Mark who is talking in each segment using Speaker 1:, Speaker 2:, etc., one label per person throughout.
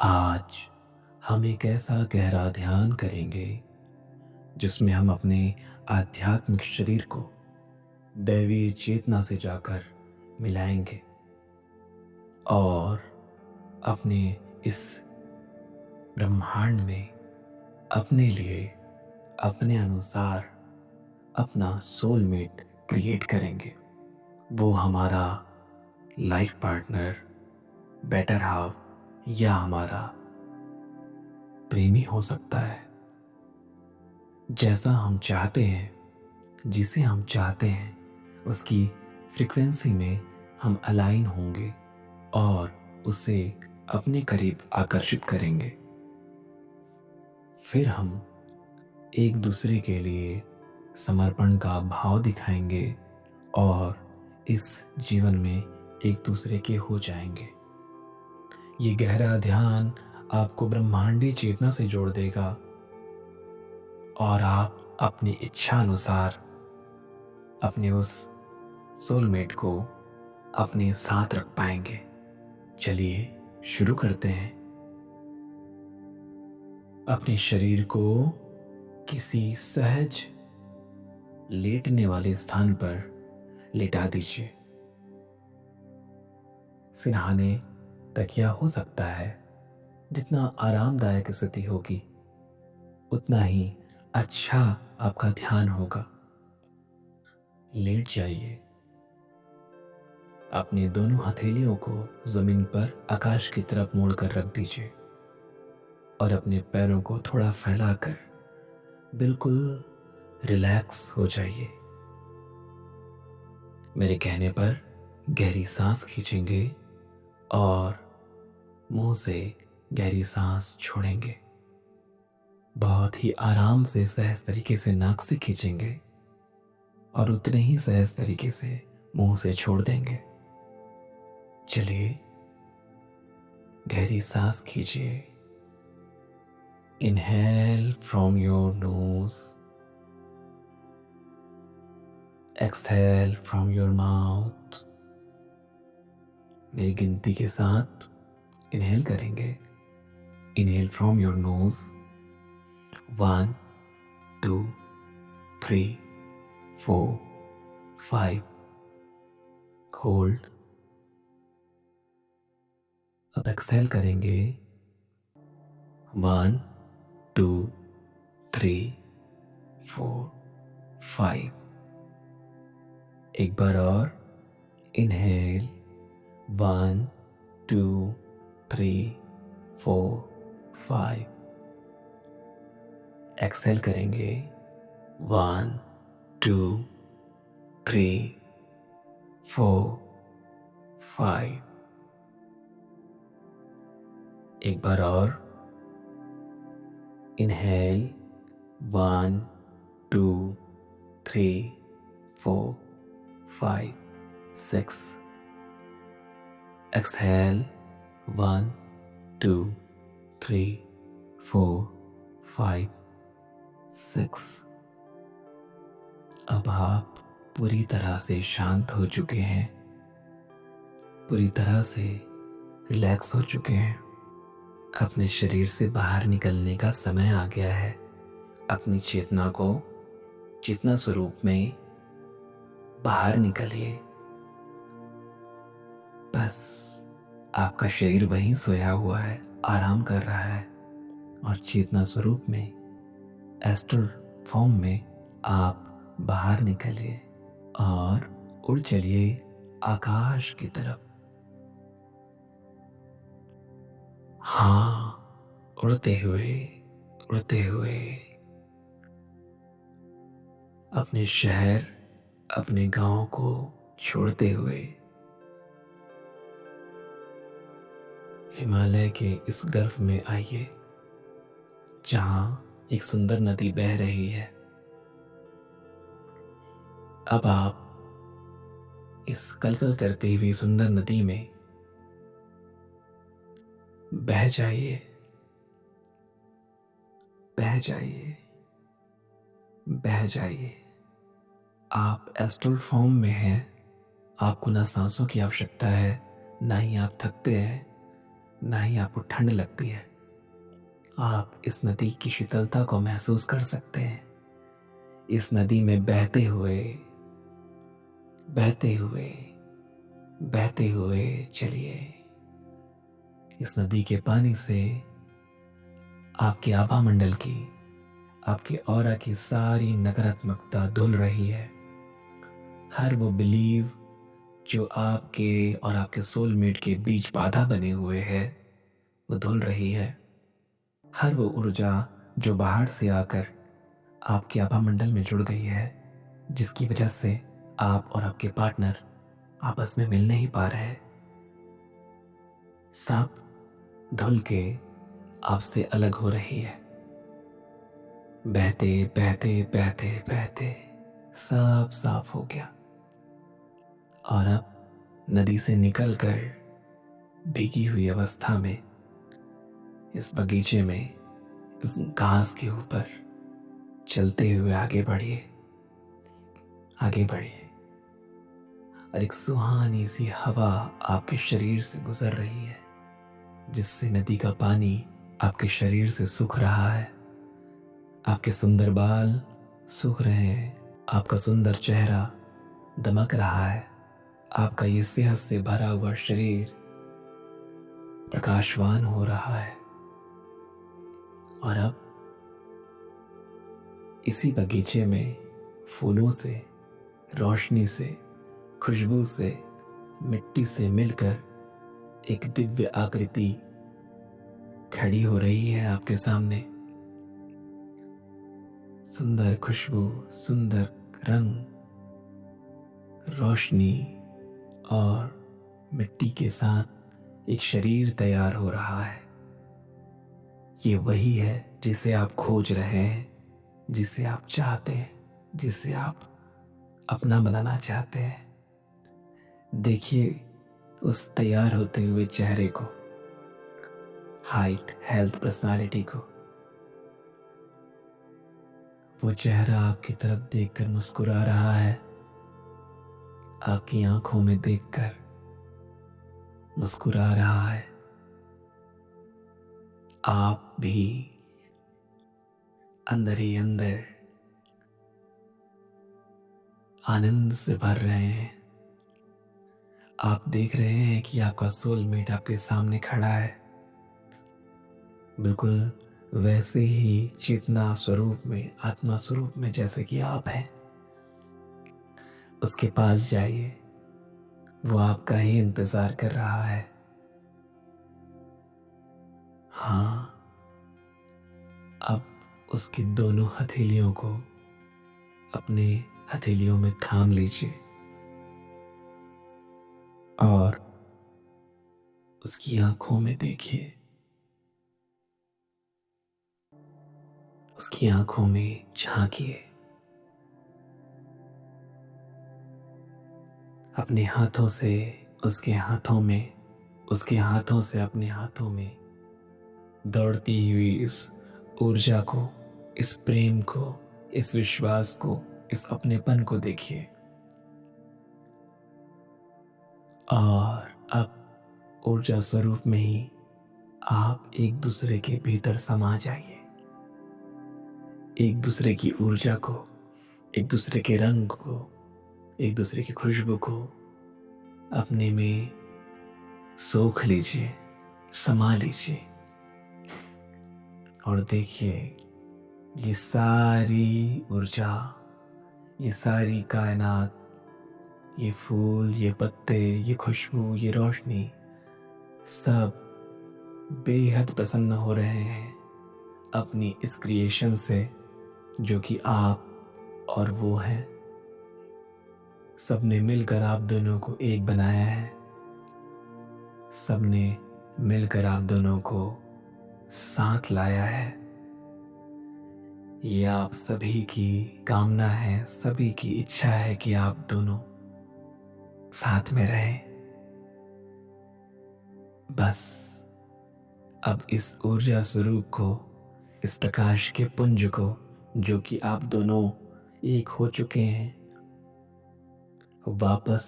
Speaker 1: आज हम एक ऐसा गहरा ध्यान करेंगे जिसमें हम अपने आध्यात्मिक शरीर को दैवीय चेतना से जाकर मिलाएंगे और अपने इस ब्रह्मांड में अपने लिए अपने अनुसार अपना सोलमेट क्रिएट करेंगे। वो हमारा लाइफ पार्टनर, बेटर हाफ या हमारा प्रेमी हो सकता है। जैसा हम चाहते हैं, जिसे हम चाहते हैं, उसकी फ्रीक्वेंसी में हम अलाइन होंगे और उसे अपने करीब आकर्षित करेंगे। फिर हम एक दूसरे के लिए समर्पण का भाव दिखाएंगे और इस जीवन में एक दूसरे के हो जाएंगे। ये गहरा ध्यान आपको ब्रह्मांडी चेतना से जोड़ देगा और आप अपनी इच्छा अनुसार अपने उस सोलमेट को अपने साथ रख पाएंगे। चलिए शुरू करते हैं। अपने शरीर को किसी सहज लेटने वाले स्थान पर लेटा दीजिए। सिरहाने तकिया हो सकता है। जितना आरामदायक स्थिति होगी उतना ही अच्छा आपका ध्यान होगा। लेट जाइए। अपनी दोनों हथेलियों को जमीन पर आकाश की तरफ मोड़कर रख दीजिए और अपने पैरों को थोड़ा फैलाकर बिल्कुल रिलैक्स हो जाइए। मेरे कहने पर गहरी सांस खींचेंगे और मुंह से गहरी सांस छोड़ेंगे। बहुत ही आराम से सहज तरीके से नाक से खींचेंगे और उतने ही सहज तरीके से मुंह से छोड़ देंगे। चलिए गहरी सांस खींचिए। Inhale from your nose, exhale from your mouth. मेरी गिनती के साथ इनहेल करेंगे। Inhale from your nose, 1 2 3 4 5। Hold. अब एक्सहेल करेंगे। 1 2 3 4 5। एक बार और। इनहेल 1 2 3 4 5। एक्सहेल करेंगे। 1 2 3 4 5। एक बार और। इनहेल 1 2 3 4 5 6। एक्सहेल 1 2 3 4 5 6। अब आप पूरी तरह से शांत हो चुके हैं, पूरी तरह से रिलैक्स हो चुके हैं। अपने शरीर से बाहर निकलने का समय आ गया है। अपनी चेतना को चेतना स्वरूप में बाहर निकलिए। बस आपका शरीर वहीं सोया हुआ है, आराम कर रहा है और चेतना स्वरूप में, एस्ट्रल फॉर्म में आप बाहर निकलिए और उड़ चलिए आकाश की तरफ। हाँ, उड़ते हुए उड़ते हुए अपने शहर, अपने गांव को छोड़ते हुए हिमालय के इस गर्भ में आइए, जहां एक सुंदर नदी बह रही है। अब आप इस कलकल करती हुई सुंदर नदी में बह जाइए, बह जाइए, बह जाइए। आप एस्ट्रल फॉर्म में हैं। आपको ना सांसों की आवश्यकता है, ना ही आप थकते हैं। ना ही आपको ठंड लगती है। आप इस नदी की शीतलता को महसूस कर सकते हैं। इस नदी में बहते हुए बहते हुए चलिए। इस नदी के पानी से आपके आभा मंडल की, आपके ऑरा की सारी नकारात्मकता धुल रही है। हर वो बिलीव जो आपके और आपके सोलमेट के बीच बाधा बने हुए है, वो धुल रही है। हर वो ऊर्जा जो बाहर से आकर आपके आभा मंडल में जुड़ गई है, जिसकी वजह से आप और आपके पार्टनर आपस में मिल नहीं पा रहे, सब धुल के आपसे अलग हो रही है। बहते बहते बहते बहते सब साफ हो गया। और अब नदी से निकलकर भीगी हुई अवस्था में इस बगीचे में, इस घास के ऊपर चलते हुए आगे बढ़िए, आगे बढ़िए। और एक सुहानी सी हवा आपके शरीर से गुजर रही है, जिससे नदी का पानी आपके शरीर से सूख रहा है। आपके सुंदर बाल सूख रहे हैं, आपका सुंदर चेहरा दमक रहा है, आपका ये सेहत से भरा हुआ शरीर प्रकाशवान हो रहा है। और अब इसी बगीचे में फूलों से, रोशनी से, खुशबू से, मिट्टी से मिलकर एक दिव्य आकृति खड़ी हो रही है आपके सामने। सुंदर खुशबू, सुंदर रंग, रोशनी और मिट्टी के साथ एक शरीर तैयार हो रहा है। ये वही है जिसे आप खोज रहे हैं, जिसे आप चाहते हैं, जिसे आप अपना बनाना चाहते हैं। देखिए उस तैयार होते हुए चेहरे को, हाइट, हेल्थ, पर्सनालिटी को। वो चेहरा आपकी तरफ देखकर मुस्कुरा रहा है, आपकी आंखों में देखकर मुस्कुरा रहा है। आप भी अंदर ही अंदर आनंद से भर रहे हैं। आप देख रहे हैं कि आपका सोलमेट आपके सामने खड़ा है, बिल्कुल वैसे ही चेतना स्वरूप में, आत्मा स्वरूप में जैसे कि आप हैं। उसके पास जाइए, वो आपका ही इंतजार कर रहा है। हाँ, अब उसकी दोनों हथेलियों को अपने हथेलियों में थाम लीजिए और उसकी आंखों में देखिए। उसकी आंखों में झांकिए। अपने हाथों से उसके हाथों में, उसके हाथों से अपने हाथों में दौड़ती हुई इस ऊर्जा को, इस प्रेम को, इस विश्वास को, इस अपनेपन को देखिए। और अब ऊर्जा स्वरूप में ही आप एक दूसरे के भीतर समा जाइए। एक दूसरे की ऊर्जा को, एक दूसरे के रंग को, एक दूसरे की खुशबू को अपने में सोख लीजिए, समा लीजिए। और देखिए ये सारी ऊर्जा, ये सारी कायनात, ये फूल, ये पत्ते, ये खुशबू, ये रोशनी, सब बेहद प्रसन्न हो रहे हैं अपनी इस क्रिएशन से, जो कि आप और वो हैं। सबने मिलकर आप दोनों को एक बनाया है। सबने मिलकर आप दोनों को साथ लाया है। ये आप सभी की कामना है, सभी की इच्छा है कि आप दोनों साथ में रहें। बस अब इस ऊर्जा स्वरूप को, इस प्रकाश के पुंज को, जो कि आप दोनों एक हो चुके हैं, वापस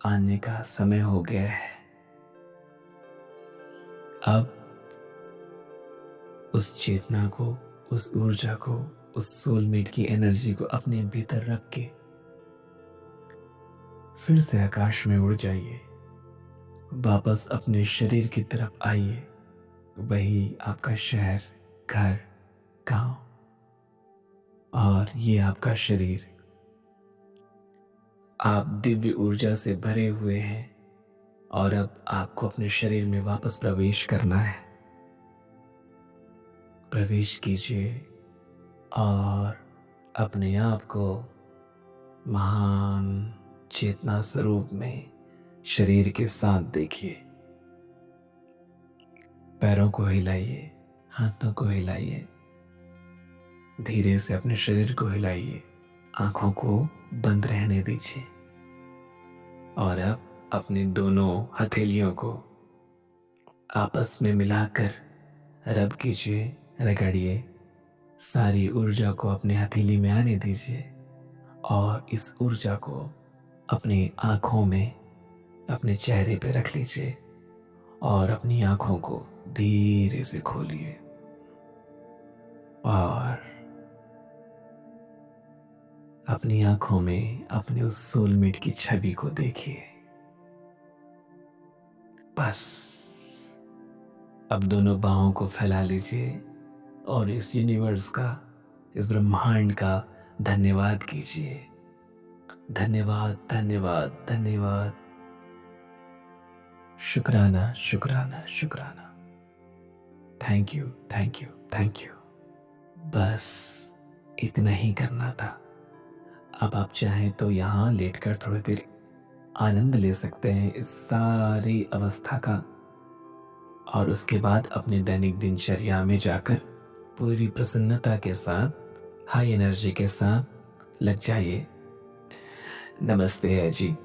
Speaker 1: आने का समय हो गया है। अब उस चेतना को, उस ऊर्जा को, उस सोलमेट की एनर्जी को अपने भीतर रख के फिर से आकाश में उड़ जाइए। वापस अपने शरीर की तरफ आइए। वही आपका शहर, घर, गांव और ये आपका शरीर। आप दिव्य ऊर्जा से भरे हुए हैं और अब आपको अपने शरीर में वापस प्रवेश करना है। प्रवेश कीजिए और अपने आप को महान चेतना स्वरूप में शरीर के साथ देखिए। पैरों को हिलाइए, हाथों को हिलाइए, धीरे से अपने शरीर को हिलाइए। आंखों को बंद रहने दीजिए और अब अपनी दोनों हथेलियों को आपस में मिलाकर रब कीजिए, रगड़िए। सारी ऊर्जा को अपने हथेली में आने दीजिए और इस ऊर्जा को अपनी आँखों में, अपने चेहरे पे रख लीजिए और अपनी आँखों को धीरे से खोलिए और अपनी आँखों में अपने उस सोलमेट की छवि को देखिए। बस अब दोनों बाहों को फैला लीजिए और इस यूनिवर्स का, इस ब्रह्मांड का धन्यवाद कीजिए। धन्यवाद, धन्यवाद, धन्यवाद। शुक्राना, शुक्राना, शुक्राना। Thank you, thank you, thank you. बस इतना ही करना था। अब आप चाहें तो यहाँ लेटकर थोड़ी देर आनंद ले सकते हैं इस सारी अवस्था का और उसके बाद अपने दैनिक दिनचर्या में जाकर पूरी प्रसन्नता के साथ, हाई एनर्जी के साथ लग जाइए। नमस्ते है जी।